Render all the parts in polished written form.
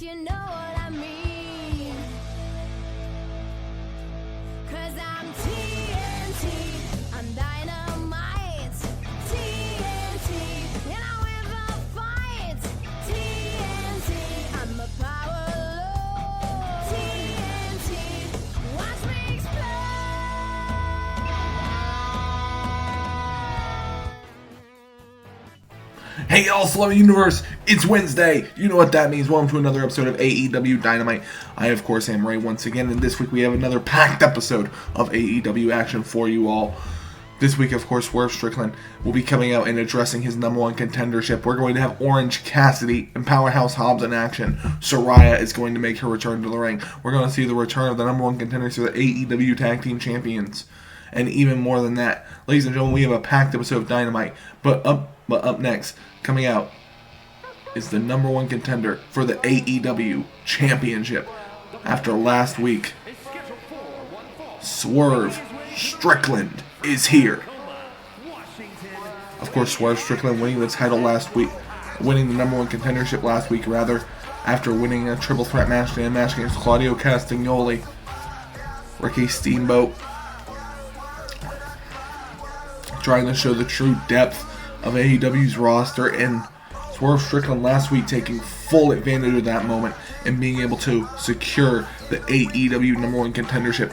if you know what I mean. 'Cause I'm TNT, I'm dynamite. TNT, and I'll ever fight. TNT, I'm a power load. TNT, watch me explode. Hey y'all, Celebrity Universe, it's Wednesday. You know what that means. Welcome to another episode of AEW Dynamite. I, of course, am Ray once again, and this week we have another packed episode of AEW action for you all. This week, of course, Swerve Strickland will be coming out and addressing his number one contendership. We're going to have Orange Cassidy and Powerhouse Hobbs in action. Saraya is going to make her return to the ring. We're going to see the return of the number one contenders to the AEW Tag Team Champions. And even more than that, ladies and gentlemen, we have a packed episode of Dynamite. But up next, coming out, is the number one contender for the AEW Championship. After last week, Swerve Strickland is here. Of course, Swerve Strickland winning the title last week, winning the number one contendership last week, rather, after winning a triple threat match against Claudio Castagnoli, Ricky Steamboat, trying to show the true depth of AEW's roster, and Swerve Strickland last week taking full advantage of that moment and being able to secure the AEW number one contendership.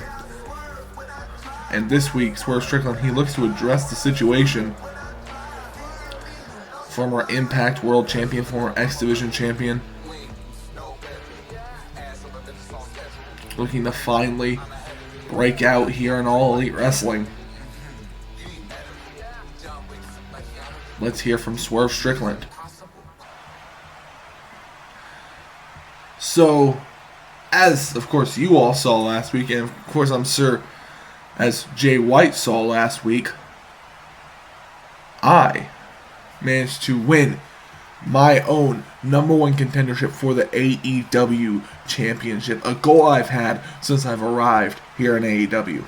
And this week, Swerve Strickland, he looks to address the situation. Former Impact World Champion, former X Division Champion, looking to finally break out here in All Elite Wrestling. Let's hear from Swerve Strickland. So, as of course you all saw last week, and of course I'm sure as Jay White saw last week, I managed to win my own number one contendership for the AEW Championship, a goal I've had since I've arrived here in AEW.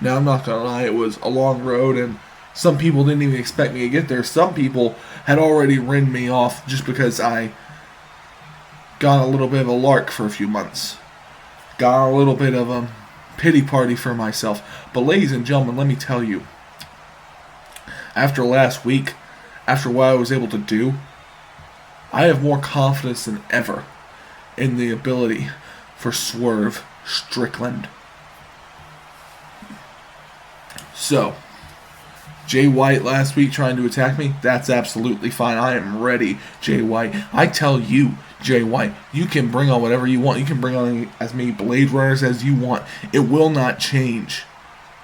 Now, I'm not gonna lie, it was a long road, and some people didn't even expect me to get there. Some people had already written me off just because I got a little bit of a lark for a few months. Got a little bit of a pity party for myself. But ladies and gentlemen, let me tell you, after last week, after what I was able to do, I have more confidence than ever in the ability for Swerve Strickland. So, Jay White last week trying to attack me, that's absolutely fine. I am ready, Jay White. I tell you, Jay White, you can bring on whatever you want. You can bring on as many Blade Runners as you want. It will not change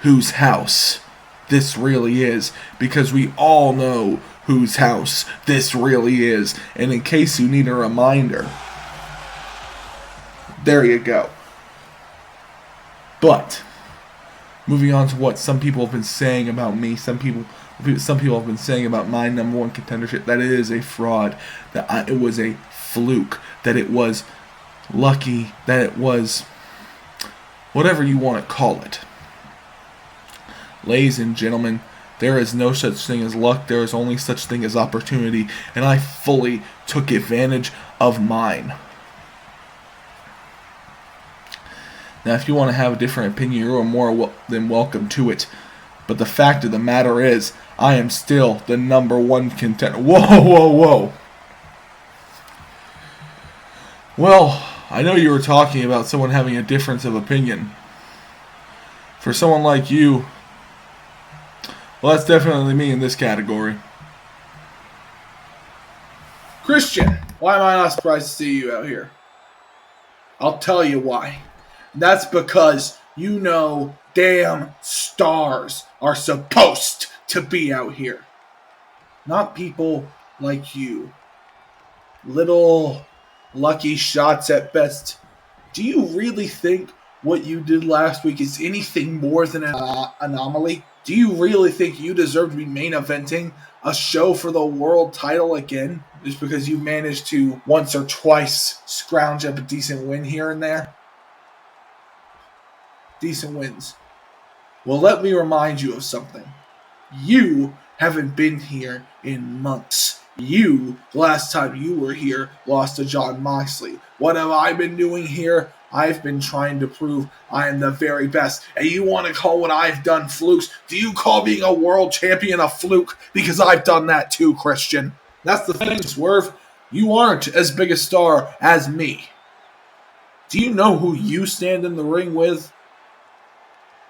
whose house this really is, because we all know whose house this really is. And in case you need a reminder, there you go. But moving on to what some people have been saying about me, some people have been saying about my number one contendership, that it is a fraud, that it was a fluke, that it was lucky, that it was whatever you want to call it. Ladies and gentlemen, there is no such thing as luck, there is only such thing as opportunity, and I fully took advantage of mine. Now, if you want to have a different opinion, you are more than welcome to it. But the fact of the matter is, I am still the number one contender. Whoa. Well, I know you were talking about someone having a difference of opinion. For someone like you, well, that's definitely me in this category. Christian, why am I not surprised to see you out here? I'll tell you why. That's because you know damn stars are supposed to be out here. Not people like you. Little lucky shots at best. Do you really think what you did last week is anything more than an anomaly? Do you really think you deserve to be main eventing a show for the world title again? Just because you managed to once or twice scrounge up a decent win here and there? Decent wins. Well, let me remind you of something. You haven't been here in months. You, last time you were here, lost to Jon Moxley. What have I been doing here? I've been trying to prove I am the very best. And you want to call what I've done flukes? Do you call being a world champion a fluke? Because I've done that too, Christian. That's the thing, Swerve. You aren't as big a star as me. Do you know who you stand in the ring with?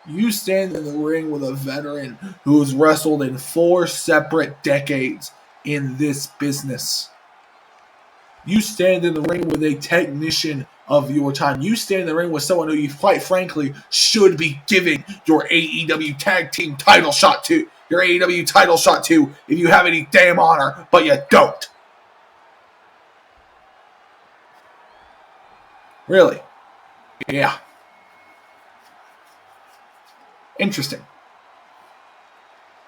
You stand in the ring with a veteran who has wrestled in 4 separate decades in this business. You stand in the ring with a technician of your time. You stand in the ring with someone who you, quite frankly, should be giving your AEW tag team title shot to. Your AEW title shot to if you have any damn honor, but you don't. Really? Yeah. Interesting.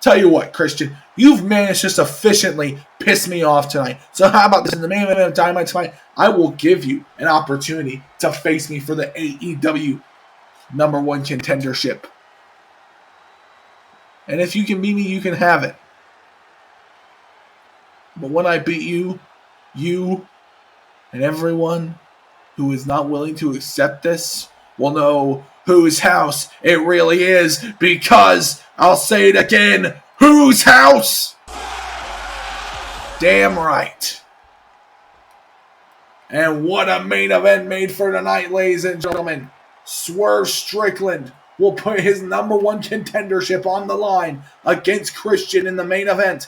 Tell you what, Christian, you've managed to sufficiently piss me off tonight. So how about this? In the main event of Dynamite tonight, I will give you an opportunity to face me for the AEW #1 contendership. And if you can beat me, you can have it. But when I beat you, you and everyone who is not willing to accept this will know whose house it really is, because I'll say it again, whose house? Damn right. And what a main event made for tonight, ladies and gentlemen. Swerve Strickland will put his #1 contendership on the line against Christian in the main event.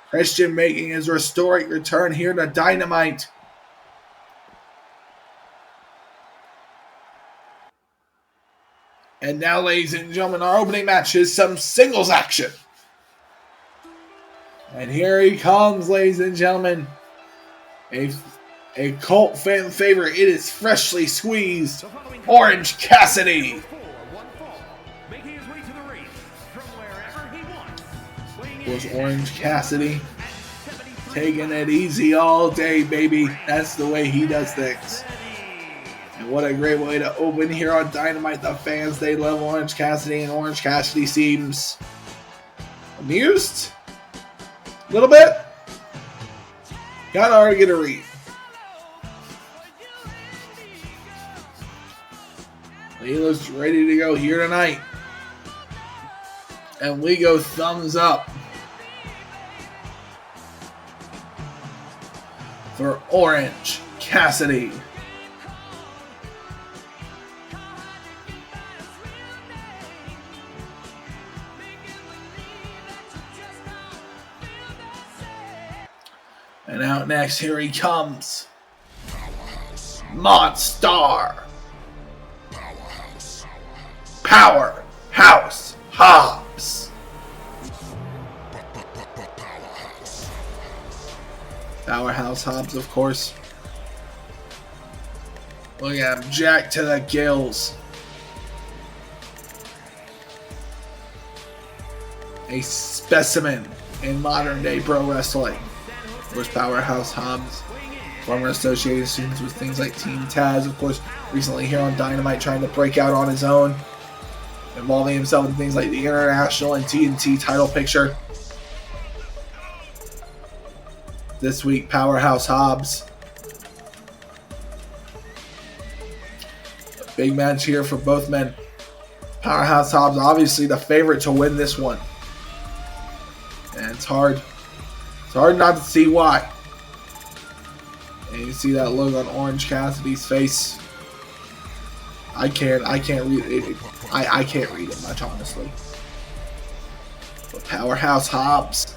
Christian making his historic return here to Dynamite. And now, ladies and gentlemen, our opening match is some singles action. And here he comes, ladies and gentlemen. A cult fan favorite. It is freshly squeezed Orange Cassidy. Was Orange Cassidy taking it easy all day, baby. That's the way he does things. And what a great way to open here on Dynamite. The fans, they love Orange Cassidy, and Orange Cassidy seems amused a little bit. Kind of hard to get a read. He looks ready to go here tonight. And we go thumbs up for Orange Cassidy. And out next, here he comes. Monster. Powerhouse Hobbs. Powerhouse Hobbs, of course. Look at him, jacked to the gills. A specimen in modern day pro wrestling. Of course, Powerhouse Hobbs, former associated students with things like Team Taz, of course, recently here on Dynamite trying to break out on his own, involving himself in things like the International and TNT title picture. This week, Powerhouse Hobbs. A big match here for both men. Powerhouse Hobbs, obviously the favorite to win this one. And it's hard. It's hard not to see why. And you see that look on Orange Cassidy's face. I can't read it. I can't read it much, honestly. But Powerhouse Hobbs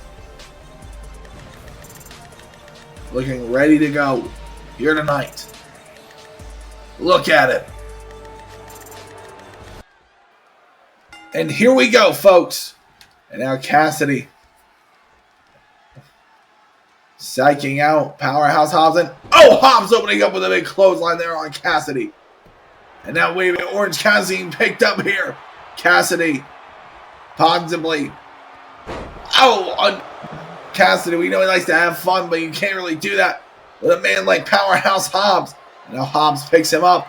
looking ready to go here tonight. Look at it. And here we go, folks. And now Cassidy psyching out Powerhouse Hobbs, and Hobbs opening up with a big clothesline there on Cassidy. And now wait a minute, Orange Cassidy picked up here. Cassidy possibly. On Cassidy, we know he likes to have fun, but you can't really do that with a man like Powerhouse Hobbs. And now Hobbs picks him up.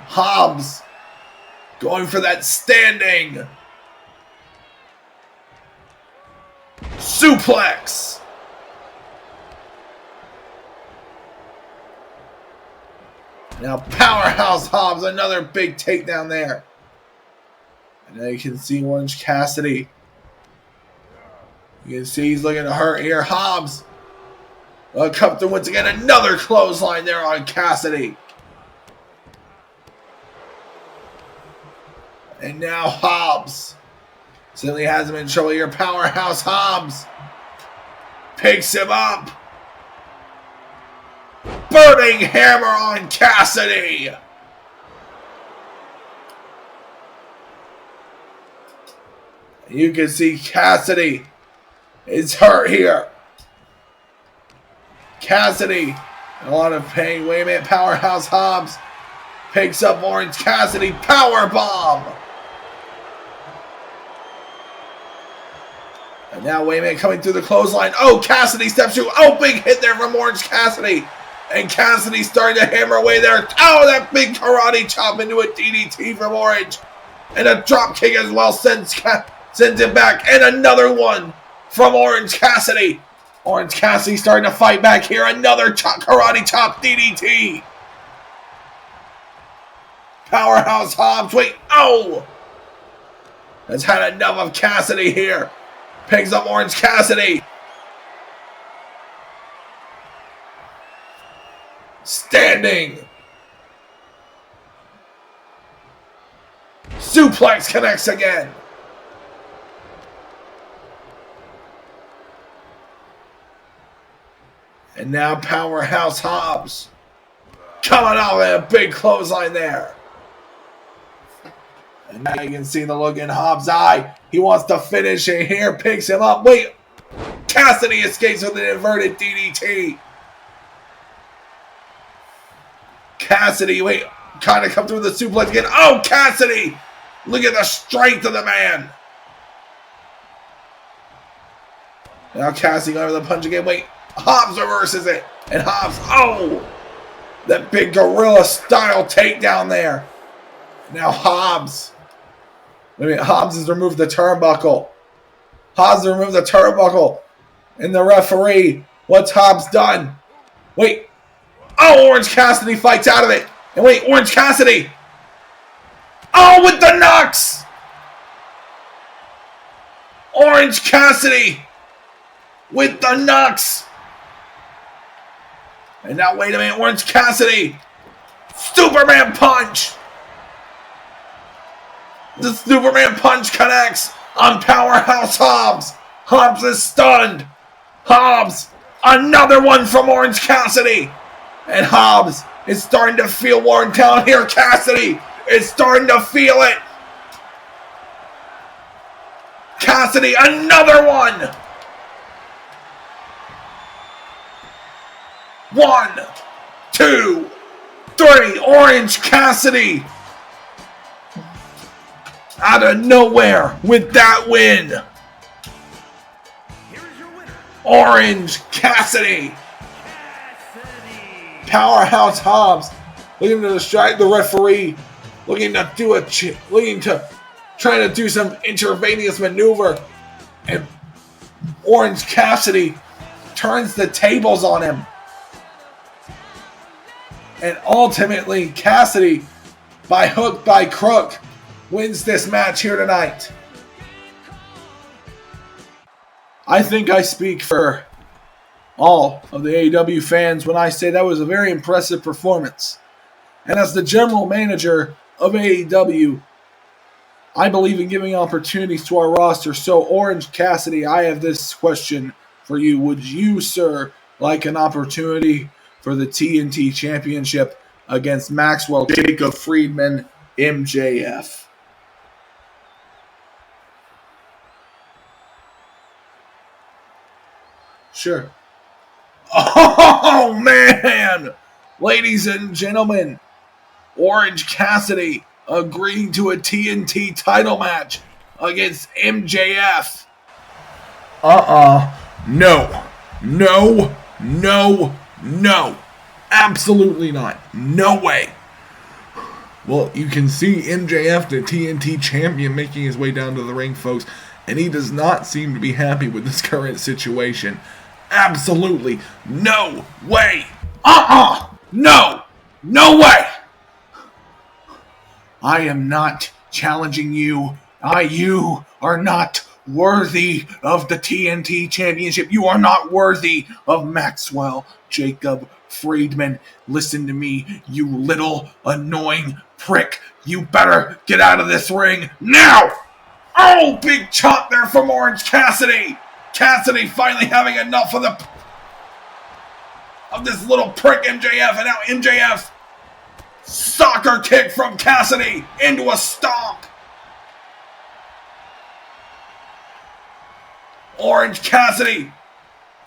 Hobbs going for that standing Suplex. Now Powerhouse Hobbs, another big takedown there. And now you can see Orange Cassidy. You can see he's looking to hurt here. Hobbs. Come through once again. Another clothesline there on Cassidy. And now Hobbs. Certainly has him in trouble here. Powerhouse Hobbs. Picks him up. Burning hammer on Cassidy. You can see Cassidy is hurt here. Cassidy in a lot of pain. Wait a minute. Powerhouse Hobbs picks up Orange Cassidy. Power bomb. And now, wait a minute, coming through the clothesline. Oh, Cassidy steps through. Oh, big hit there from Orange Cassidy. And Cassidy starting to hammer away there. Oh, that big karate chop into a DDT from Orange. And a drop kick as well sends him back. And another one from Orange Cassidy. Orange Cassidy starting to fight back here. Another karate chop DDT. Powerhouse Hobbs. Wait. Oh. Has had enough of Cassidy here. Picks up Orange Cassidy. Standing. Suplex connects again. And now Powerhouse Hobbs coming out with a big clothesline there. And now you can see the look in Hobbs' eye. He wants to finish it here. Picks him up. Wait. Cassidy escapes with an inverted DDT. Cassidy, wait. Kind of come through the suplex again. Oh, Cassidy. Look at the strength of the man. Now Cassidy going with the punch again. Wait. Hobbs reverses it. And Hobbs, oh. That big gorilla style takedown there. Now Hobbs. Wait a minute, Hobbs has removed the turnbuckle. Hobbs has removed the turnbuckle. And the referee, what's Hobbs done? Wait. Oh, Orange Cassidy fights out of it. And wait, Orange Cassidy. Oh, with the knocks. Orange Cassidy with the knocks. And now, wait a minute, Orange Cassidy. Superman punch. The Superman punch connects on Powerhouse Hobbs. Hobbs is stunned. Hobbs, another one from Orange Cassidy. And Hobbs is starting to feel worn down here. Cassidy is starting to feel it. Cassidy, another one. 1, 2, 3. Orange Cassidy out of nowhere with that win. Orange Cassidy. Powerhouse Hobbs looking to distract the referee, looking to trying to do some intravenous maneuver, and Orange Cassidy turns the tables on him. And ultimately, Cassidy, by hook, by crook, wins this match here tonight. I think I speak for all of the AEW fans when I say that was a very impressive performance. And as the general manager of AEW, I believe in giving opportunities to our roster. So, Orange Cassidy, I have this question for you. Would you, sir, like an opportunity for the TNT Championship against Maxwell Jacob Friedman, MJF? Sure. Oh, man! Ladies and gentlemen, Orange Cassidy agreeing to a TNT title match against MJF. No. No. No. No. Absolutely not. No way. Well, you can see MJF, the TNT champion, making his way down to the ring, folks, and he does not seem to be happy with this current situation. Absolutely no way. No. No way. I am not challenging you. You are not worthy of the TNT Championship. You are not worthy of Maxwell Jacob Friedman. Listen to me, you little annoying prick. You better get out of this ring now. Oh, big chop there from Orange Cassidy. Cassidy finally having enough of this little prick MJF, and now MJF soccer kick from Cassidy into a stomp. Orange Cassidy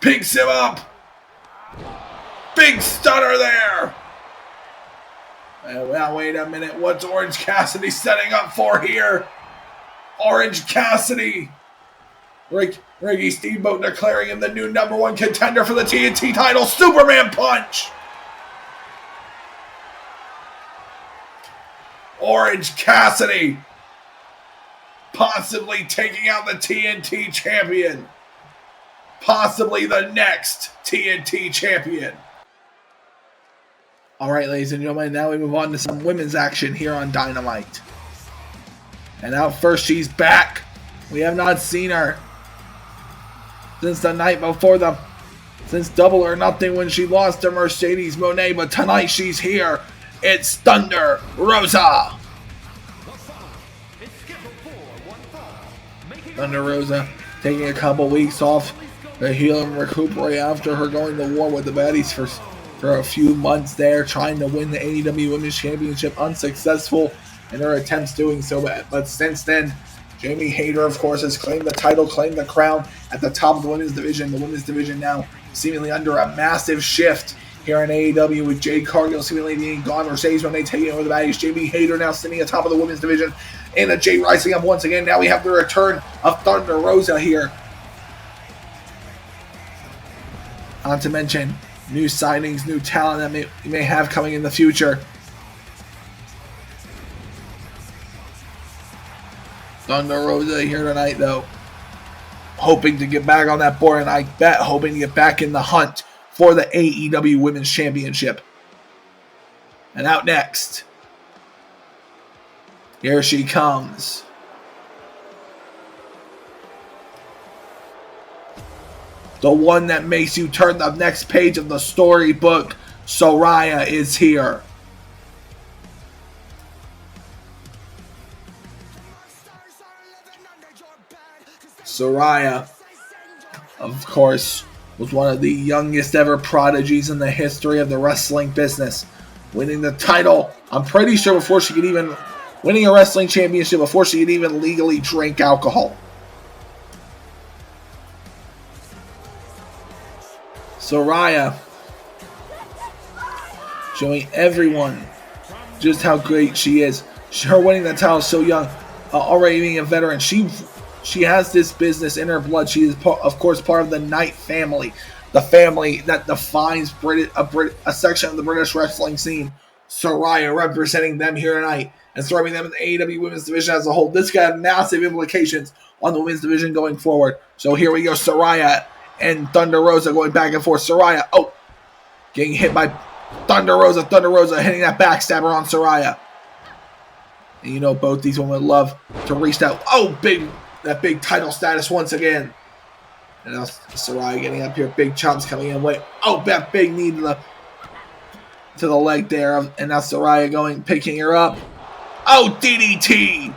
picks him up. Big stunner there. Now wait a minute. What's Orange Cassidy setting up for here? Orange Cassidy. Ricky Steamboat declaring him the new #1 contender for the TNT title. Superman punch. Orange Cassidy possibly taking out the TNT champion. Possibly the next TNT champion. Alright, ladies and gentlemen, now we move on to some women's action here on Dynamite. And out first, she's back. We have not seen her since the night before since Double or Nothing when she lost to Mercedes Moné, but tonight she's here. It's Thunder Rosa. Thunder Rosa taking a couple weeks off to heal and recuperate after her going to war with the baddies for a few months there, trying to win the AEW Women's Championship, unsuccessful in her attempts doing so. But since then, Jamie Hayter, of course, has claimed the title, claimed the crown at the top of the women's division. The women's division now seemingly under a massive shift here in AEW, with Jade Cargill seemingly being gone, Mercedes Moné taking over the baddies, Jamie Hayter now sitting atop of the women's division, and Jay rising up once again. Now we have the return of Thunder Rosa here. Not to mention new signings, new talent that we may have coming in the future. Thunder Rosa here tonight, though, hoping to get back on that board, and I bet hoping to get back in the hunt for the AEW Women's Championship. And out next, here she comes. The one that makes you turn the next page of the storybook, Saraya, is here. Saraya, of course, was one of the youngest ever prodigies in the history of the wrestling business, winning the title, I'm pretty sure before she could even, winning a wrestling championship before she could even legally drink alcohol. Saraya showing everyone just how great she is. Her winning the title so young, already being a veteran, she has this business in her blood. She is, of course, part of the Knight family, the family that defines a section of the British wrestling scene. Saraya representing them here tonight and serving them in the AEW Women's Division as a whole. This got massive implications on the Women's Division going forward. So here we go, Saraya and Thunder Rosa going back and forth. Saraya, getting hit by Thunder Rosa. Thunder Rosa hitting that backstabber on Saraya. And you know both these women would love to reach that. That big title status once again. And now Saraya getting up here. Big chops coming in. That big knee to the leg there. And now Saraya picking her up. DDT.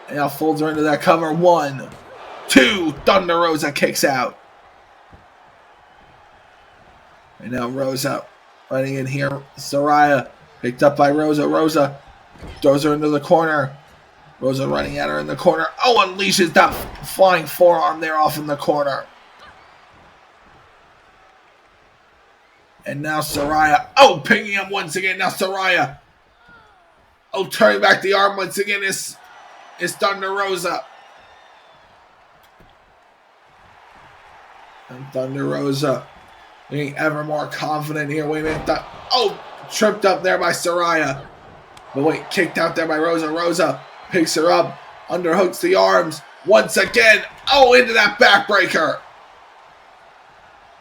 And now folds her into that cover. 1, 2. Thunder Rosa kicks out. And now Rosa running in here. Saraya picked up by Rosa. Rosa throws her into the corner. Rosa running at her in the corner. Unleashes that flying forearm there off in the corner. And now Saraya. Picking up once again. Now Saraya. Turning back the arm once again is Thunder Rosa. And Thunder Rosa being ever more confident here. Wait a minute. Tripped up there by Saraya. But wait, kicked out there by Rosa. Rosa picks her up, underhooks the arms once again. Oh, into that backbreaker.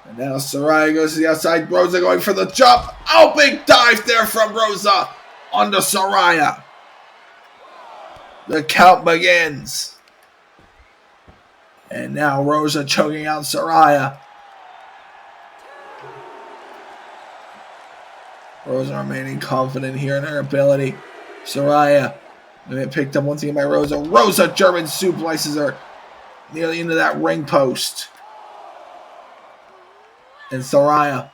And now Saraya goes to the outside. Rosa going for the jump. Oh, big dive there from Rosa onto Saraya. The count begins. And now Rosa choking out Saraya. Rosa remaining confident here in her ability. Saraya picked up once again by Rosa. Rosa German suplexes her nearly into that ring post. And Saraya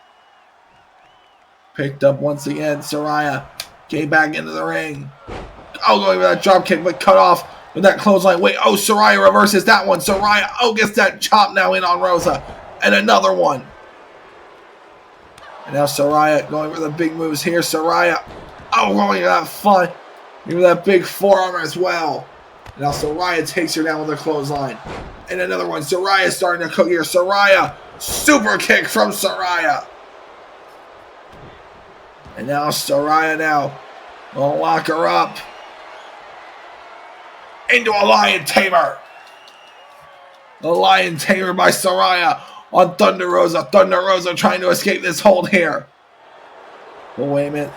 picked up once again. Saraya came back into the ring. Oh, going for that drop kick, but cut off with that clothesline. Wait, oh, Saraya reverses that one. Saraya, oh, gets that chop now in on Rosa. And another one. And now Saraya going for the big moves here. Saraya, oh, going for that fun. Give that big forearm as well. Now Saraya takes her down with a clothesline. And another one. Saraya starting to cook here. Saraya, super kick from Saraya. And now Saraya now will lock her up into a Lion Tamer. The Lion Tamer by Saraya on Thunder Rosa. Thunder Rosa trying to escape this hold here. But wait a minute.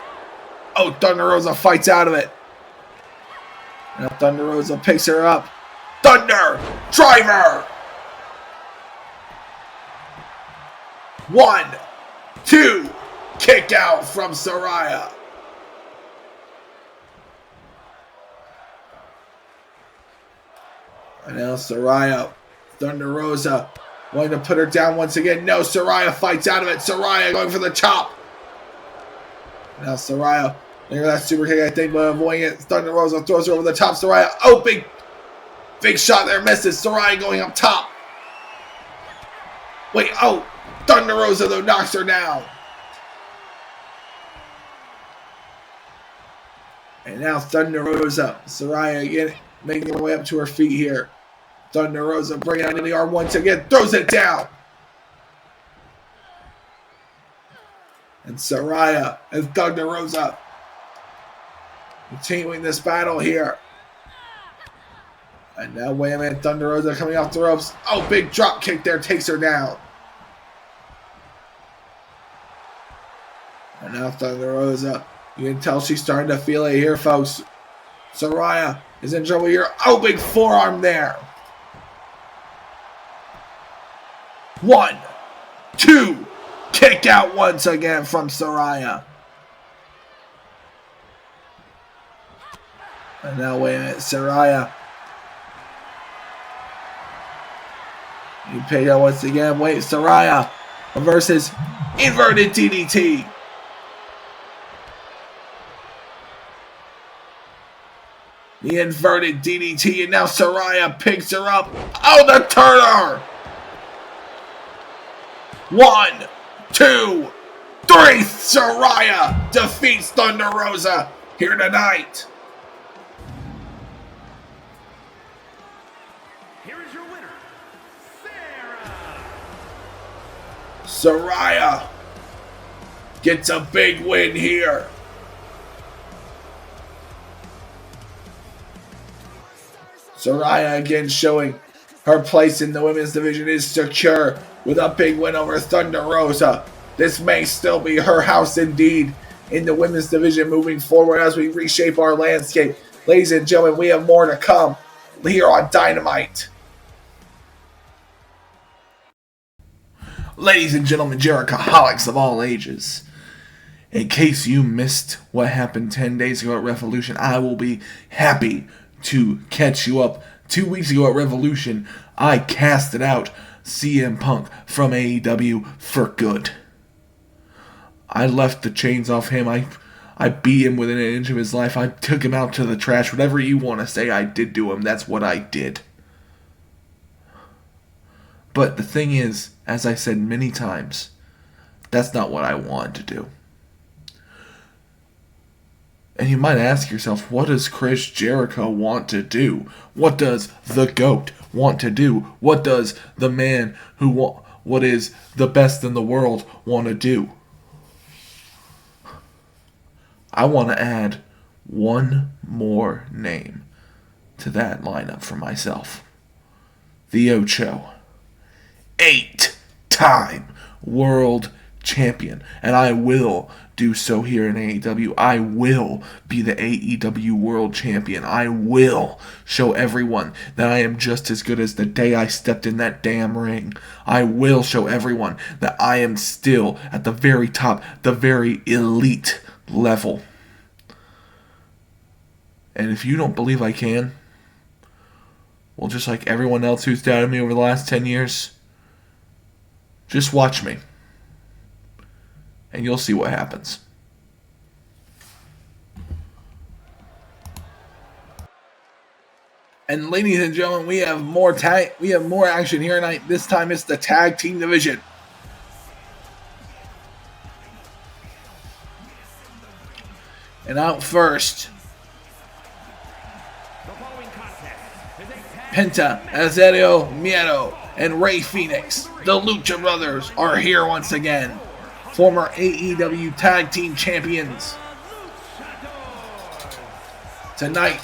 Oh, Thunder Rosa fights out of it. Now Thunder Rosa picks her up. Thunder Driver. 1, 2, kick out from Saraya. And now Saraya, Thunder Rosa, wanting to put her down once again. No, Saraya fights out of it. Saraya going for the chop. Now Saraya, look at that super kick, I think, but avoiding it. Thunder Rosa throws her over the top. Saraya, oh, big shot there, misses. Saraya going up top. Wait, oh, Thunder Rosa, though, knocks her down. And now Thunder Rosa, Saraya again, making her way up to her feet here. Thunder Rosa bringing it into the arm once again, throws it down. And Saraya and Thunder Rosa continuing this battle here. And now, wait a minute, Thunder Rosa coming off the ropes. Oh, big drop kick there, takes her down. And now Thunder Rosa, you can tell she's starting to feel it here, folks. Saraya is in trouble here. Oh, big forearm there. 1, 2, kick out once again from Saraya. And now, wait a minute, Saraya. You pick out once again. Wait, Saraya versus inverted DDT. The inverted DDT, and now Saraya picks her up. Oh, the Turner! 1, 2, 3. Saraya defeats Thunder Rosa here tonight. Here is your winner, Saraya. Saraya gets a big win here. Saraya again showing her place in the women's division is secure with a big win over Thunder Rosa. This may still be her house indeed in the women's division moving forward as we reshape our landscape. Ladies and gentlemen, we have more to come here on Dynamite. Ladies and gentlemen, Jerichoholics of all ages. In case you missed what happened 10 days ago at Revolution, I will be happy to catch you up. 2 weeks ago at Revolution, I casted out CM Punk from AEW for good. I left the chains off him. I beat him within an inch of his life. I took him out to the trash. Whatever you want to say I did to him, that's what I did. But the thing is, as I said many times, that's not what I wanted to do. And you might ask yourself, what does Chris Jericho want to do? What does the GOAT want to do? What does the man what is the best in the world want to do? I want to add one more name to that lineup for myself. The Ocho. 8-time world champion. And I will do so here in AEW. I will be the AEW world champion. I will show everyone that I am just as good as the day I stepped in that damn ring. I will show everyone that I am still at the very top, the very elite level. And if you don't believe I can, well, just like everyone else who's doubted me over the last 10 years, just watch me. And you'll see what happens. And ladies and gentlemen, we have more action here tonight. This time it's the tag team division. And out first, Penta, Azario Miedo, and Rey Fenix, the Lucha Brothers, are here once again. Former AEW Tag Team Champions. Tonight,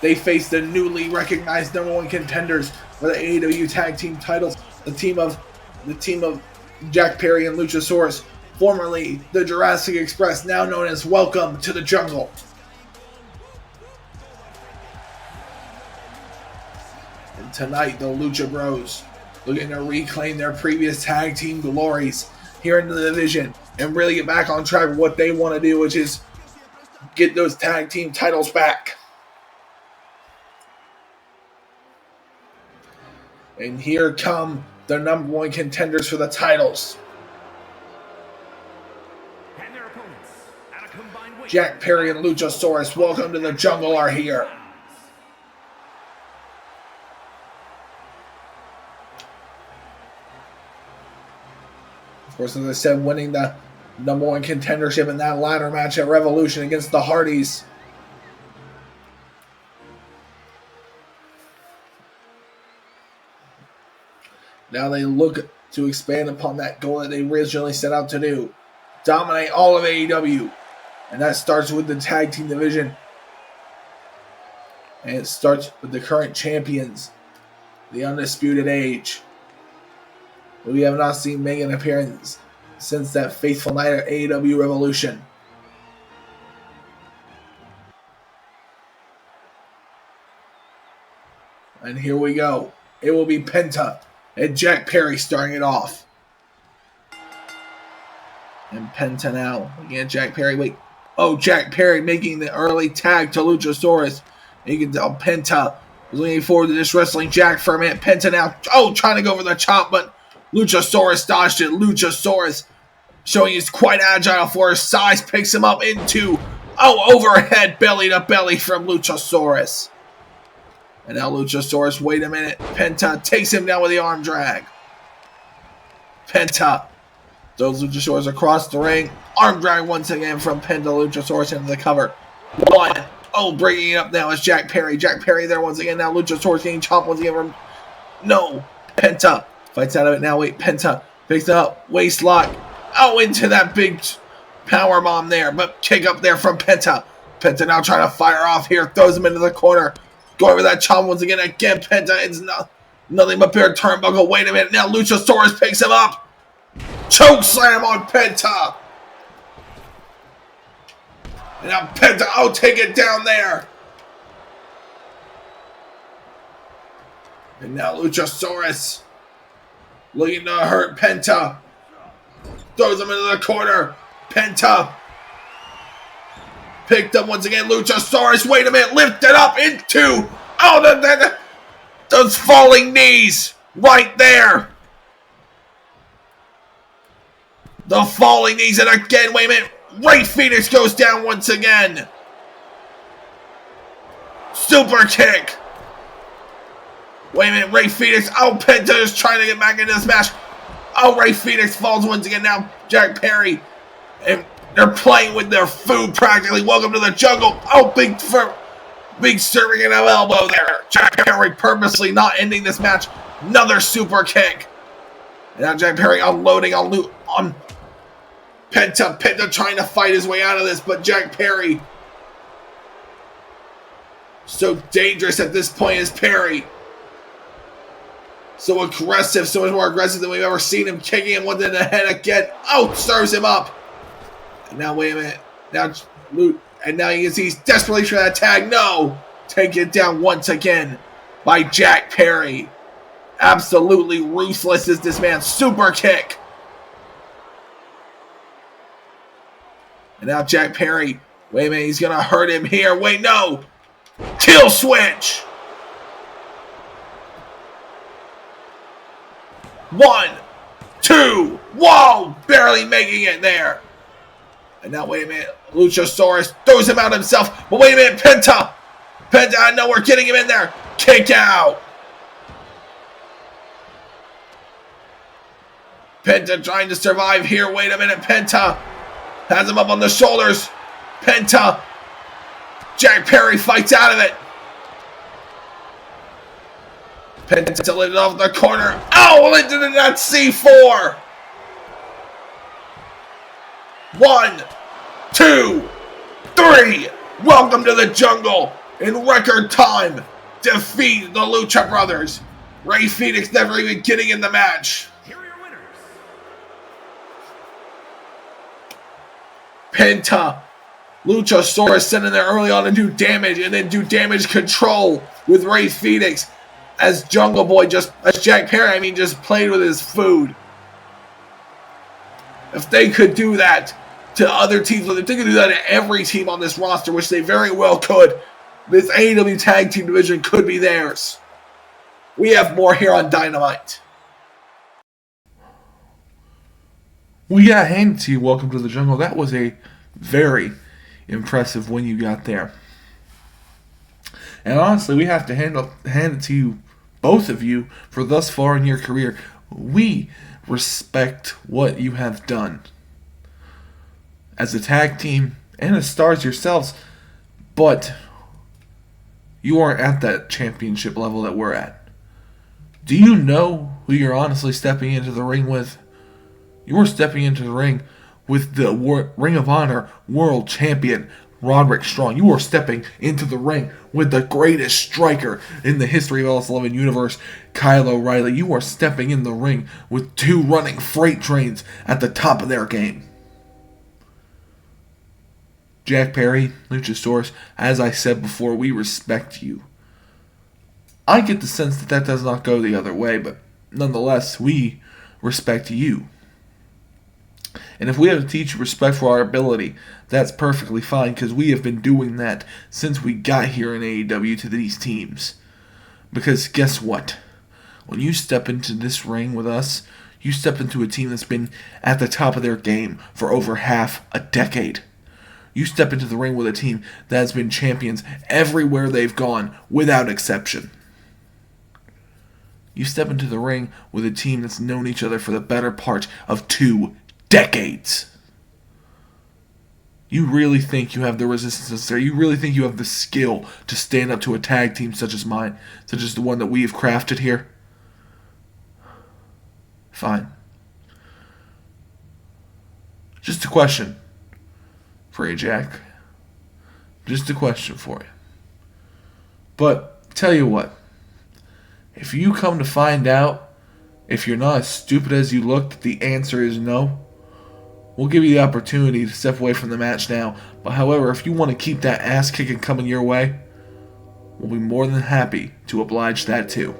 they face the newly recognized #1 contenders for the AEW Tag Team titles, the team of Jack Perry and Luchasaurus, formerly the Jurassic Express, now known as Welcome to the Jungle. And tonight, the Lucha Bros looking to reclaim their previous tag team glories here in the division and really get back on track with what they want to do, which is get those tag team titles back. And here come the #1 contenders for the titles. And their opponents, at a combined weight, Jack Perry and Luchasaurus, Welcome to the Jungle, are here. Of course, as I said, winning the #1 contendership in that ladder match at Revolution against the Hardys. Now they look to expand upon that goal that they originally set out to do. Dominate all of AEW. And that starts with the tag team division. And it starts with the current champions, the Undisputed Age. We have not seen make an appearance since that fateful night at AEW Revolution. And here we go. It will be Penta and Jack Perry starting it off. And Penta now. Again, Jack Perry. Wait. Oh, Jack Perry making the early tag to Luchasaurus. And you can tell Penta was looking forward to this wrestling Jack for a minute. Penta now. Oh, trying to go for the chop, but Luchasaurus dodged it. Luchasaurus showing he's quite agile for his size. Picks him up into, overhead belly to belly from Luchasaurus. And now Luchasaurus, wait a minute. Penta takes him down with the arm drag. Penta throws Luchasaurus across the ring. Arm drag once again from Penta. Luchasaurus into the cover. One. Oh, bringing it up now is Jack Perry. Jack Perry there once again. Now Luchasaurus getting chopped once again from... No. Penta fights out of it now. Wait, Penta picks it up. Waist lock. Oh, into that big power bomb there. But kick up there from Penta. Penta now trying to fire off here. Throws him into the corner. Going for that chop once again. Again, Penta. It's nothing but pure turnbuckle. Wait a minute. Now Luchasaurus picks him up. Choke slam on Penta. And now Penta. Take it down there. And now Luchasaurus looking to hurt Penta. Throws him into the corner. Penta picked up once again. Luchasaurus, wait a minute, lifted up into, those falling knees right there. The falling knees, and again, wait a minute, Rey Fenix goes down once again. Super kick. Wait a minute, Rey Fenix, Penta is trying to get back into this match. Rey Fenix falls once again. Now Jack Perry, and they're playing with their food practically. Welcome to the Jungle. Big serving and an elbow there. Jack Perry purposely not ending this match. Another super kick. And now Jack Perry unloading on Penta. Penta trying to fight his way out of this, but Jack Perry So dangerous at this point is Perry. So aggressive, so much more aggressive than we've ever seen him. Kicking him one in the head again. Oh, serves him up. And now, wait a minute. Now, and now you can see he's desperately trying to tag. No! Taken down once again by Jack Perry. Absolutely ruthless is this man. Super kick. And now Jack Perry. Wait a minute, he's going to hurt him here. Wait, no! Kill switch! 1, 2, whoa! Barely making it there. And now, wait a minute, Luchasaurus throws him out himself. But wait a minute, Penta! Penta, I know we're getting him in there. Kick out! Penta trying to survive here. Wait a minute, Penta has him up on the shoulders. Penta. Jack Perry fights out of it. Penta lit it off the corner. Oh, it did not see 4. 1, 2, 3. Welcome to the jungle. In record time, defeat the Lucha Brothers. Rey Fénix never even getting in the match. Here are your winners. Penta. Luchasaurus sent in there early on to do damage, and then do damage control with Rey Fénix. As Jungle Boy as Jack Perry, just played with his food. If they could do that to other teams, if they could do that to every team on this roster, which they very well could, this AEW Tag Team division could be theirs. We have more here on Dynamite. We got handed to you. Welcome to the jungle. That was a very impressive win you got there. And honestly, we have to hand it to you, both of you, for thus far in your career. We respect what you have done as a tag team and as stars yourselves, but you aren't at that championship level that we're at. Do you know who you're honestly stepping into the ring with? You're stepping into the ring with the Ring of Honor World Champion, Roderick Strong. You are stepping into the ring with the greatest striker in the history of LS11 Universe, Kyle O'Reilly. You are stepping in the ring with 2 running freight trains at the top of their game. Jack Perry, Luchasaurus, as I said before, we respect you. I get the sense that does not go the other way, but nonetheless, we respect you. And if we have to teach respect for our ability, that's perfectly fine, because we have been doing that since we got here in AEW to these teams. Because guess what? When you step into this ring with us, you step into a team that's been at the top of their game for over half a decade. You step into the ring with a team that has been champions everywhere they've gone, without exception. You step into the ring with a team that's known each other for the better part of 2 decades. You really think you have the resistance necessary? You really think you have the skill to stand up to a tag team such as mine, such as the one that we have crafted here? Fine. Just a question for you, Jack. Just a question for you. But, tell you what. If you come to find out, if you're not as stupid as you look, that the answer is no, we'll give you the opportunity to step away from the match now. But however, if you want to keep that ass kicking coming your way, we'll be more than happy to oblige that too.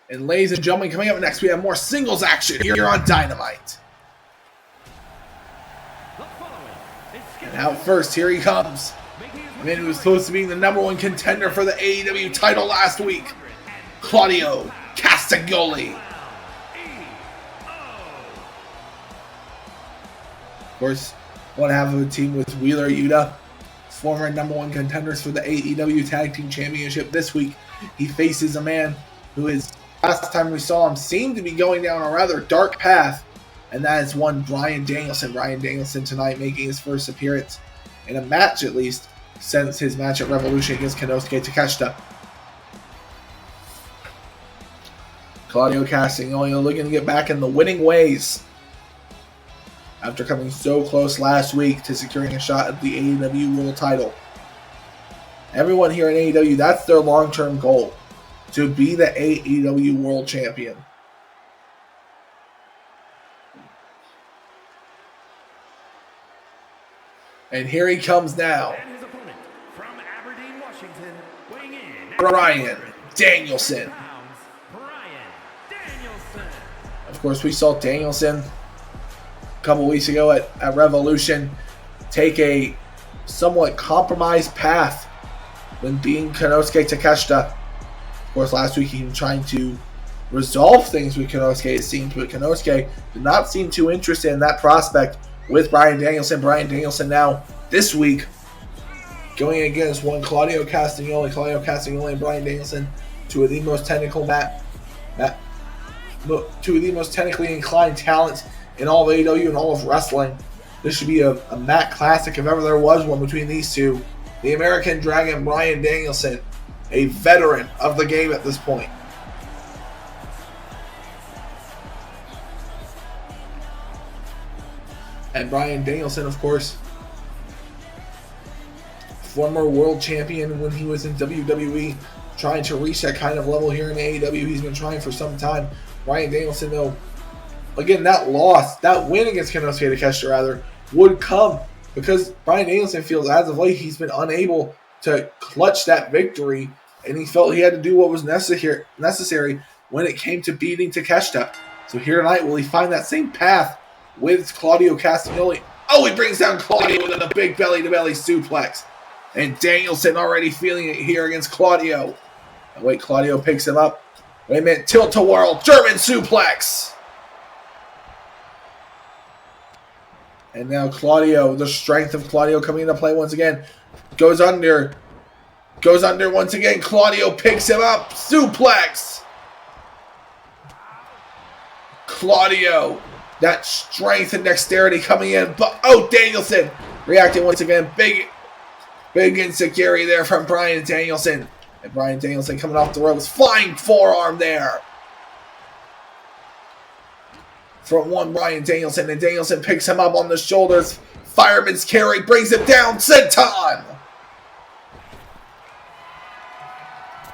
And ladies and gentlemen, coming up next, we have more singles action here on Dynamite. And out first, here he comes. The man who was close to being the #1 contender for the AEW title last week, Claudio Castagnoli. Of course, one half of the team was Wheeler Yuta, former #1 contenders for the AEW Tag Team Championship. This week, he faces a man who is, last time we saw him, seemed to be going down a rather dark path, and that is one Bryan Danielson. Bryan Danielson tonight making his first appearance in a match, at least, since his match at Revolution against Konosuke Takeshita. Claudio Castagnoli looking to get back in the winning ways. after coming so close last week to securing a shot at the AEW World title. Everyone here in AEW, that's their long-term goal, to be the AEW World Champion. And here he comes now. And his opponent from Aberdeen, Washington, weighing in Bryan Danielson. pounds, Bryan Danielson. Of course, we saw Danielson a couple weeks ago at Revolution take a somewhat compromised path when beating Konosuke Takeshita. Of course, last week he was trying to resolve things with Konosuke, it seems, but Konosuke did not seem too interested in that prospect with Bryan Danielson. Bryan Danielson now, this week, going against one Claudio Castagnoli. Claudio Castagnoli and Bryan Danielson, two of the most technical two of the most technically inclined talents in all of AEW and all of wrestling. This should be a Matt Classic if ever there was one between these two. The American Dragon, Bryan Danielson, a veteran of the game at this point. And Bryan Danielson, of course, former world champion when he was in WWE, trying to reach that kind of level here in AEW. He's been trying for some time. Bryan Danielson, though, again, that win against Konosuke Takeshita, rather, would come because Bryan Danielson feels as of late he's been unable to clutch that victory, and he felt he had to do what was necessary when it came to beating Takeshita. So here tonight, will he find that same path with Claudio Castagnoli? Oh, he brings down Claudio with a big belly-to-belly suplex. And Danielson already feeling it here against Claudio. Oh, wait, Claudio picks him up. Wait a minute, tilt-to-whirl, German suplex. And now Claudio, the strength of Claudio coming into play once again. Goes under once again. Claudio picks him up, suplex. Claudio, that strength and dexterity coming in. But, oh, Danielson reacting once again. Big insecurity there from Bryan Danielson. And Bryan Danielson coming off the ropes. Flying forearm there from one Bryan Danielson. And Danielson picks him up on the shoulders. Fireman's carry, brings him down. Senton.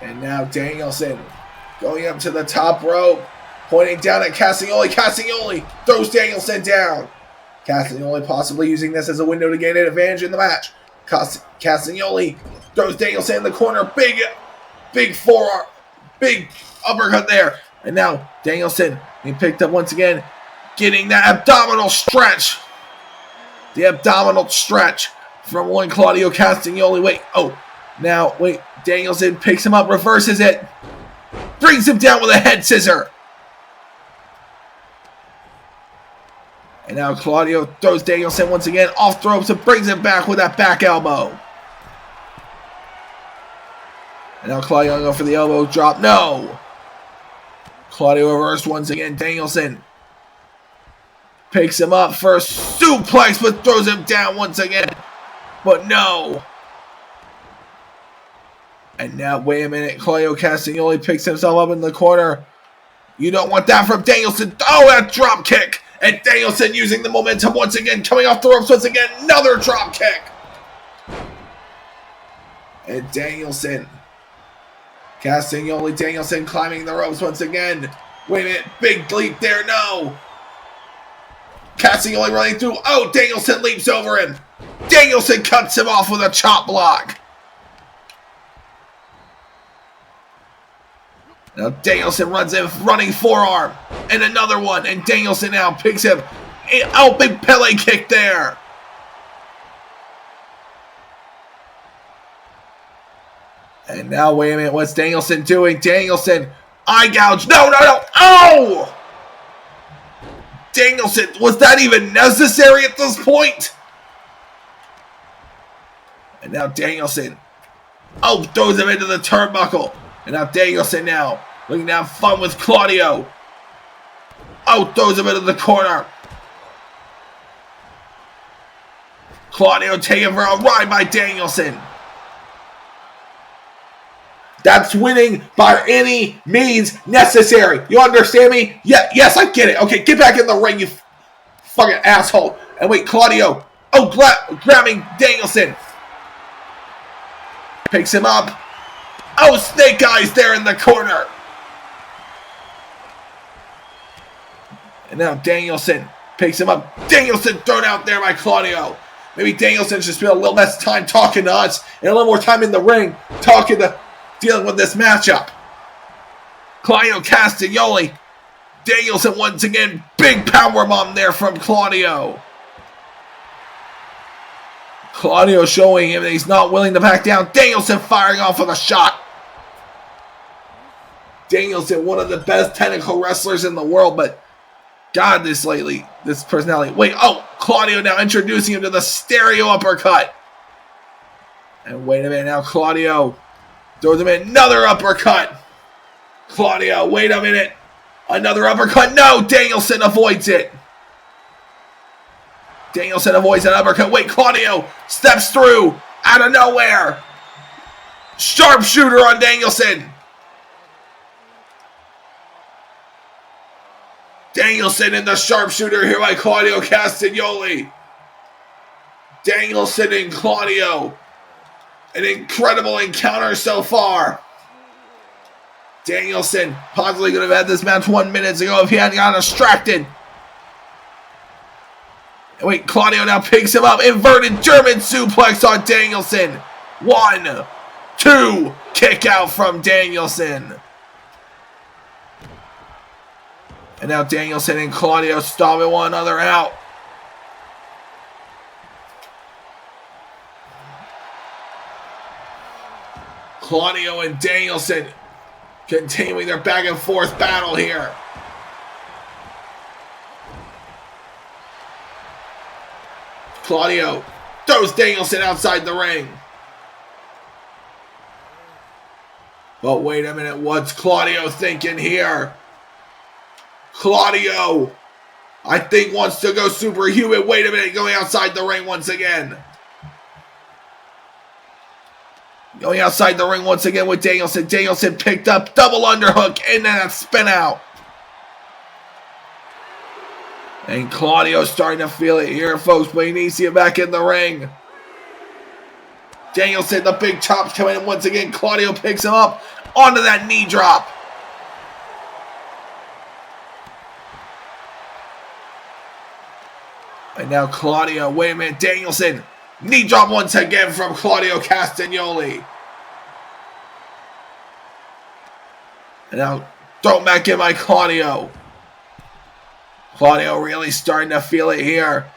And now Danielson going up to the top rope, pointing down at Castagnoli. Castagnoli throws Danielson down. Castagnoli possibly using this as a window to gain an advantage in the match. Castagnoli throws Danielson in the corner. Big forearm. Big uppercut there. And now Danielson being picked up once again. Getting that abdominal stretch. The abdominal stretch from one Claudio Castagnoli. Wait. Danielson picks him up, reverses it. Brings him down with a head scissor. And now Claudio throws Danielson once again off the ropes and brings him back with that back elbow. And now Claudio going to go for the elbow drop. No! Claudio reversed once again. Danielson picks him up for a suplex, but throws him down once again. But no! And now, wait a minute. Claudio Castagnoli picks himself up in the corner. You don't want that from Danielson. Oh, that drop kick! And Danielson using the momentum once again, coming off the ropes once again. Another drop kick. And Danielson. Danielson climbing the ropes once again. Wait a minute. Big leap there. No. Castagnoli running through. Oh, Danielson leaps over him. Danielson cuts him off with a chop block. Now Danielson runs in, running forearm, and another one, and Danielson now picks him. Oh, big Pele kick there. And now, wait a minute, what's Danielson doing? Danielson, eye gouge. No. Oh! Danielson, was that even necessary at this point? And now Danielson, throws him into the turnbuckle. And now Danielson now looking to have fun with Claudio. Throws him into the corner. Claudio taking for a ride by Danielson. That's winning by any means necessary. You understand me? Yeah, yes, I get it. Okay, get back in the ring, you fucking asshole. And wait, Claudio. Oh, grabbing Danielson. Picks him up. Oh, Snake Eyes there in the corner. And now Danielson picks him up. Danielson thrown out there by Claudio. Maybe Danielson should spend a little less time talking to us and a little more time in the ring dealing with this matchup. Claudio Castagnoli. Danielson once again. Big powerbomb there from Claudio. Claudio showing him that he's not willing to back down. Danielson firing off with a shot. Danielson, one of the best technical wrestlers in the world, but God, this personality. Wait, oh, Claudio now introducing him to the stereo uppercut. And wait a minute, now Claudio throws him in another uppercut. Claudio, wait a minute. Another uppercut. No, Danielson avoids it. Danielson avoids an uppercut. Wait, Claudio steps through out of nowhere. Sharpshooter on Danielson. Danielson in the sharpshooter here by Claudio Castagnoli. Danielson and Claudio. An incredible encounter so far. Danielson possibly could have had this match 1 minute ago if he hadn't gotten distracted. And wait, Claudio now picks him up. Inverted German suplex on Danielson. 1, 2, kick out from Danielson. And now Danielson and Claudio stomping one another out. Claudio and Danielson continuing their back and forth battle here. Claudio throws Danielson outside the ring. But wait a minute, what's Claudio thinking here? Claudio, I think, wants to go superhuman. Wait a minute, going outside the ring once again. Going outside the ring once again with Danielson. Danielson picked up, double underhook, and then a spin out. And Claudio's starting to feel it here, folks, but he needs to get back in the ring. Danielson, the big chops coming in once again. Claudio picks him up onto that knee drop. And now Claudio, wait a minute, Danielson. Knee drop once again from Claudio Castagnoli. And now thrown back in by Claudio. Claudio really starting to feel it here.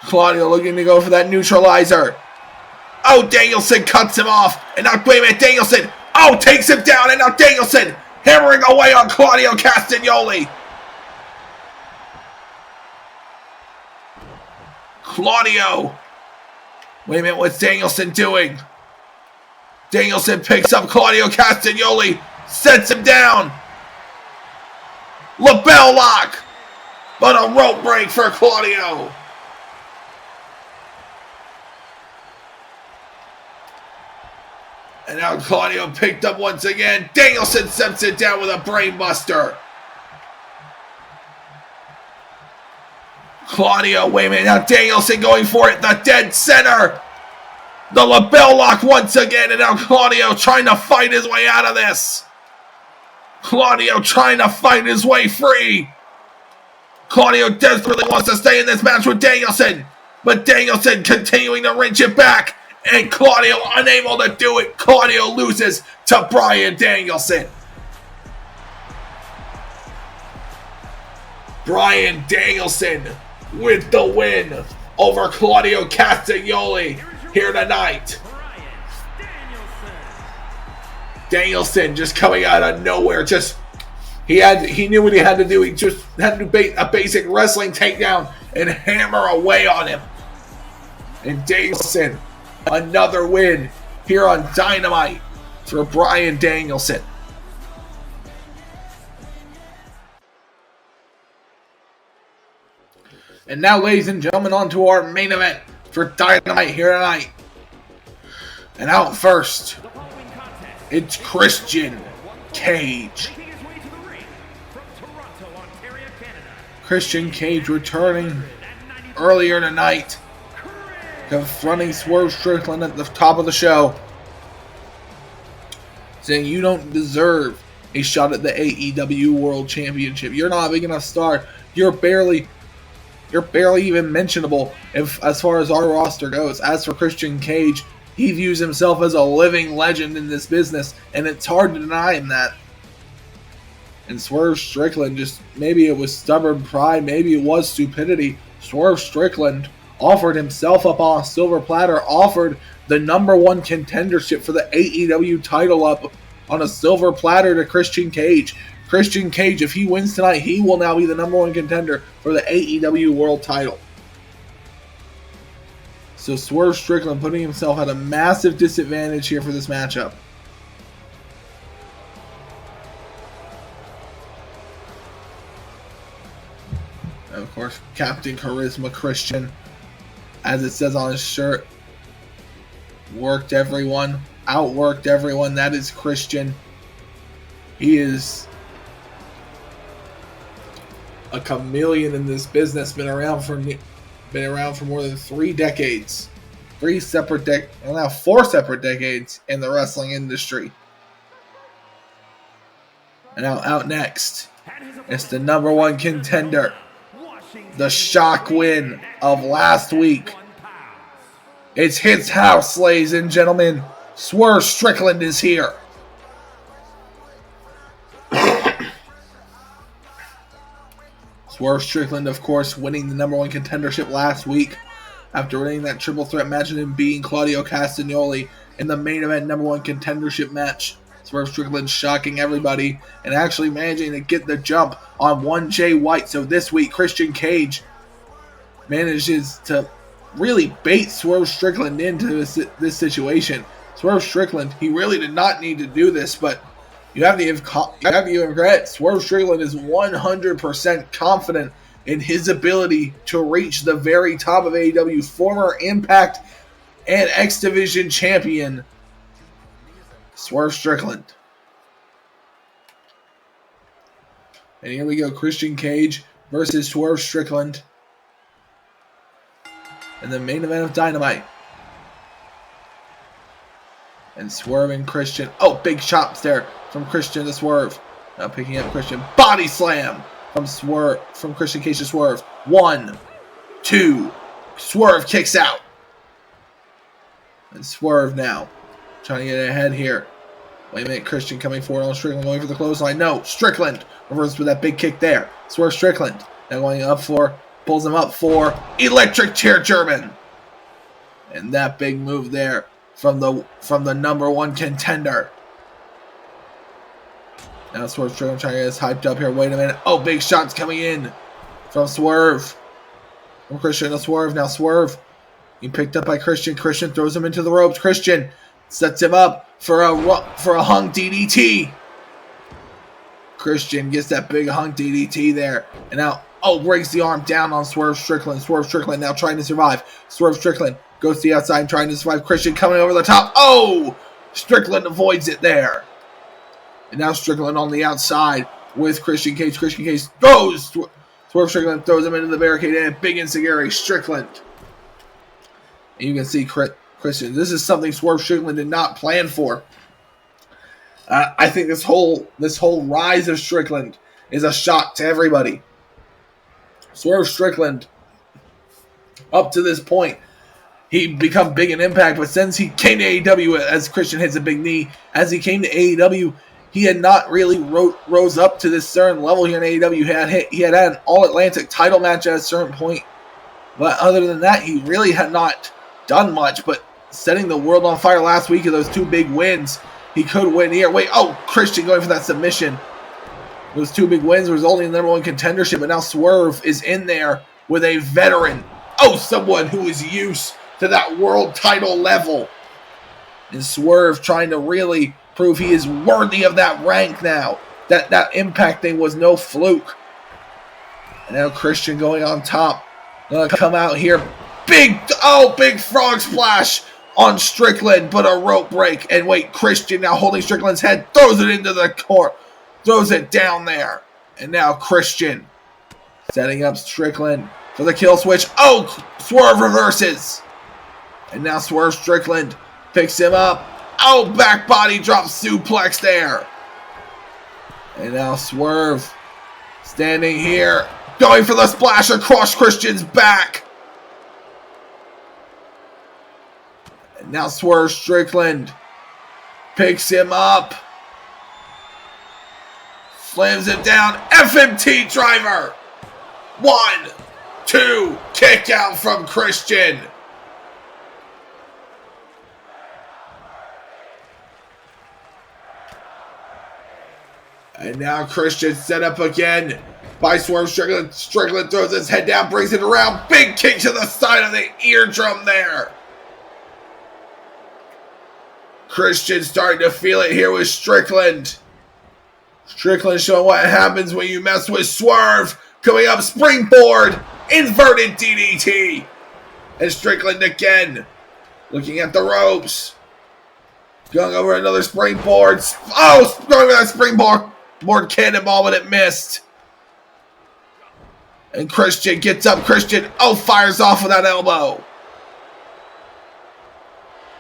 Claudio looking to go for that neutralizer. Oh, Danielson cuts him off. And now, wait a minute, Danielson. Oh, takes him down. And now Danielson hammering away on Claudio Castagnoli. Claudio. Wait a minute, what's Danielson doing? Danielson picks up Claudio Castagnoli, sets him down. Lapel lock, but a rope break for Claudio. And now Claudio picked up once again. Danielson sets it down with a brain buster. Claudio, wait a minute, now Danielson going for it, the dead center. The lapel lock once again, and now Claudio trying to fight his way out of this. Claudio trying to fight his way free. Claudio desperately wants to stay in this match with Danielson, but Danielson continuing to wrench it back, and Claudio unable to do it. Claudio loses to Bryan Danielson. Bryan Danielson with the win over Claudio Castagnoli here tonight. Danielson just coming out of nowhere. He knew what he had to do. He just had to do a basic wrestling takedown and hammer away on him. And Danielson, another win here on Dynamite for Bryan Danielson. And now, ladies and gentlemen, on to our main event for Dynamite here tonight. And out first, it's Christian Cage. Christian Cage returning earlier tonight, confronting Swerve Strickland at the top of the show, saying you don't deserve a shot at the AEW World Championship. You're not a big enough star. You're barely even mentionable as far as our roster goes. As for Christian Cage, he views himself as a living legend in this business, and it's hard to deny him that. And Swerve Strickland, just maybe it was stubborn pride, maybe it was stupidity. Swerve Strickland offered himself up on a silver platter, offered the #1 contendership for the AEW title up on a silver platter to Christian Cage. Christian Cage, if he wins tonight, he will now be the #1 contender for the AEW World title. So Swerve Strickland putting himself at a massive disadvantage here for this matchup. And of course, Captain Charisma Christian, as it says on his shirt, worked everyone, outworked everyone. That is Christian. He is a chameleon in this business. Been around for more than 3 decades. 4 separate decades in the wrestling industry. And now out next, it's the #1 contender. The shock win of last week. It's his house, ladies and gentlemen. Swerve Strickland is here. Swerve Strickland, of course, winning the #1 contendership last week after winning that triple threat match and beating Claudio Castagnoli in the main event #1 contendership match. Swerve Strickland shocking everybody and actually managing to get the jump on one Jay White. So this week, Christian Cage manages to really bait Swerve Strickland into this situation. Swerve Strickland, he really did not need to do this, but you have to give him credit. Swerve Strickland is 100% confident in his ability to reach the very top of AEW. Former Impact and X Division champion Swerve Strickland. And here we go, Christian Cage versus Swerve Strickland in the main event of Dynamite. And Swerve and Christian. Oh, big chops there from Christian to Swerve. Now picking up Christian. Body slam from Christian Cage to Swerve. 1, 2. Swerve kicks out. And Swerve now trying to get ahead here. Wait a minute, Christian coming forward on Strickland, going for the clothesline. No, Strickland reverses with that big kick there. Swerve Strickland now going up for, pulls him up for electric chair German. And that big move there from the #1 contender. Now Swerve Strickland trying to get us hyped up here. Wait a minute. Oh, big shots coming in from Swerve. From Christian to Swerve. Now Swerve, he picked up by Christian. Christian throws him into the ropes. Christian sets him up for a hung DDT. Christian gets that big hung DDT there. And now, breaks the arm down on Swerve Strickland. Swerve Strickland now trying to survive. Swerve Strickland goes to the outside trying to survive. Christian coming over the top. Oh! Strickland avoids it there. And now Strickland on the outside with Christian Cage. Christian Cage throws. Swerve Strickland throws him into the barricade and a big enziguri. Strickland. And you can see Christian. This is something Swerve Strickland did not plan for. I think this whole rise of Strickland is a shock to everybody. Swerve Strickland, up to this point, he become big in Impact, but since he came to AEW, as Christian hits a big knee, as he came to AEW, he had not really rose up to this certain level here in AEW. He had an All-Atlantic title match at a certain point, but other than that, he really had not done much. But setting the world on fire last week of those 2 big wins, he could win here. Christian going for that submission. Those 2 big wins resulting in the #1 contendership, but now Swerve is in there with a veteran. Someone who is used to that world title level. And Swerve trying to really prove he is worthy of that rank now. That Impact thing was no fluke. And now Christian going on top. Gonna come out here. Big frog splash on Strickland, but a rope break. And Christian now holding Strickland's head, throws it into the court. Throws it down there. And now Christian Setting up Strickland for the kill switch. Oh, Swerve reverses. And now Swerve Strickland picks him up. Oh, back body drop suplex there. And now Swerve standing here, going for the splash across Christian's back. And now Swerve Strickland picks him up. Slams him down. FMT driver. 1, 2, kick out from Christian. And now Christian set up again by Swerve Strickland. Strickland throws his head down, brings it around. Big kick to the side of the eardrum there. Christian starting to feel it here with Strickland. Strickland showing what happens when you mess with Swerve. Coming up, springboard, inverted DDT. And Strickland again, looking at the ropes. Going over another springboard. Oh, going with that springboard. More cannonball, but it missed. And Christian gets up. Christian, fires off with that elbow.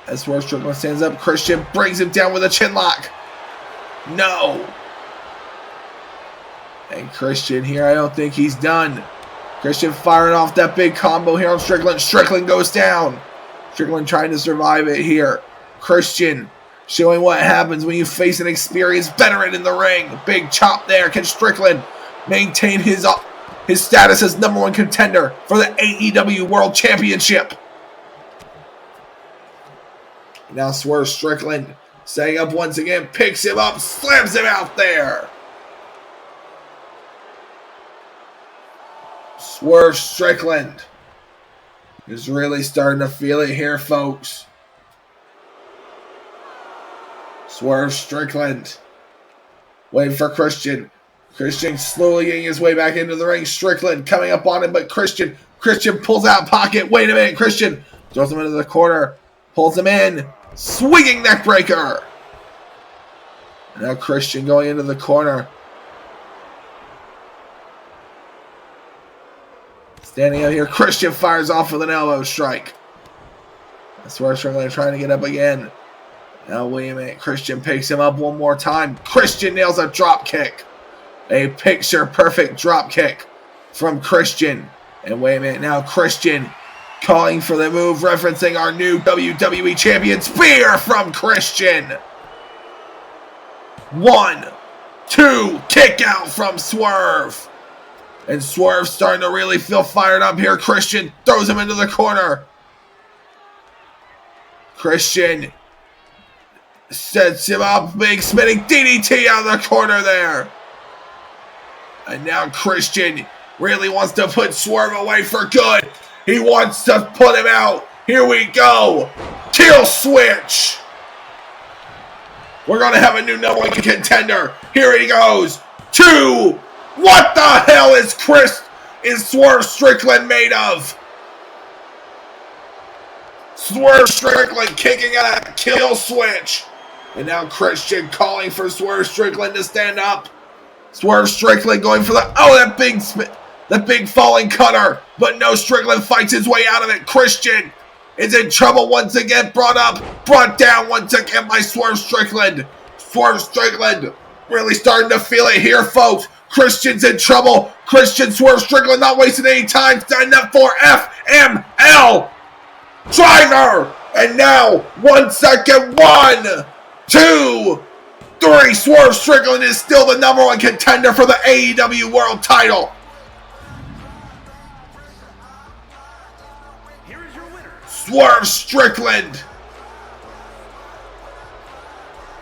As Swerve Strickland stands up, Christian brings him down with a chin lock. No. And Christian here, I don't think he's done. Christian firing off that big combo here on Strickland. Strickland goes down. Strickland trying to survive it here. Christian showing what happens when you face an experienced veteran in the ring. Big chop there. Can Strickland maintain his status as #1 contender for the AEW World Championship? Now Swerve Strickland setting up once again. Picks him up. Slams him out there. Swerve Strickland is really starting to feel it here, folks. Swerve Strickland waiting for Christian. Christian slowly getting his way back into the ring. Strickland coming up on him, but Christian pulls out pocket. Wait a minute, Christian throws him into the corner, pulls him in, swinging neck breaker. Now Christian going into the corner. Standing out here, Christian fires off with an elbow strike. That's where Strickland trying to get up again. Now wait a minute, Christian picks him up one more time. Christian nails a drop kick. A picture perfect drop kick from Christian. And wait a minute, now Christian calling for the move, referencing our new WWE Champion Spear from Christian. 1, 2, kick out from Swerve. And Swerve starting to really feel fired up here. Christian throws him into the corner. Christian sets him up. Big spinning DDT out of the corner there. And now Christian really wants to put Swerve away for good. He wants to put him out. Here we go. Kill switch. We're going to have a new #1 contender. Here he goes. 2. What the hell is Swerve Strickland made of? Swerve Strickland kicking out a kill switch. And now Christian calling for Swerve Strickland to stand up. Swerve Strickland going for that big falling cutter. But no, Strickland fights his way out of it. Christian is in trouble once again. Brought down once again by Swerve Strickland. Swerve Strickland really starting to feel it here, folks. Christian's in trouble. Swerve Strickland not wasting any time. Standing up for FML driver. And now 1 second. 1, 2, 3. Swerve Strickland is still the #1 contender for the AEW World title. Here is your winner. Swerve Strickland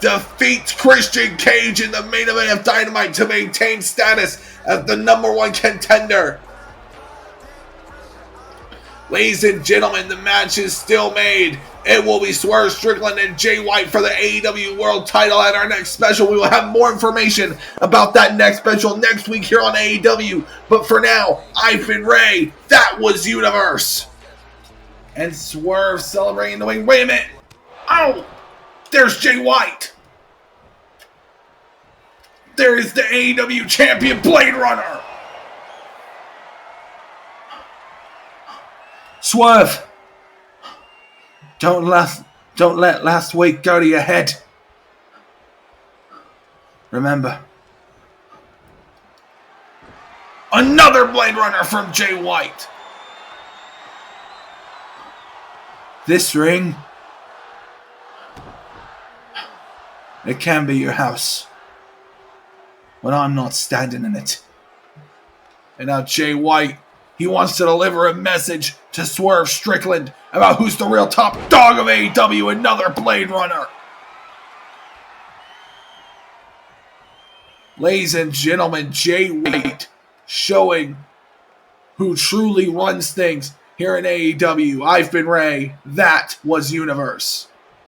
defeats Christian Cage in the main event of Dynamite to maintain status as the #1 contender. Ladies and gentlemen, the match is still made. It will be Swerve Strickland and Jay White for the AEW World title at our next special. We will have more information about that next special next week here on AEW. But for now, I've been Ray. That was Universe. And Swerve celebrating the wing. Wait a minute. Oh! There's Jay White. There is the AEW champion, Blade Runner. Swerve! Don't let last week go to your head. Remember. Another Blade Runner from Jay White. This ring, it can be your house when I'm not standing in it. And now Jay White, he wants to deliver a message to Swerve Strickland about who's the real top dog of AEW, another Blade Runner. Ladies and gentlemen, Jay White showing who truly runs things here in AEW. I've been Ray. That was Universe.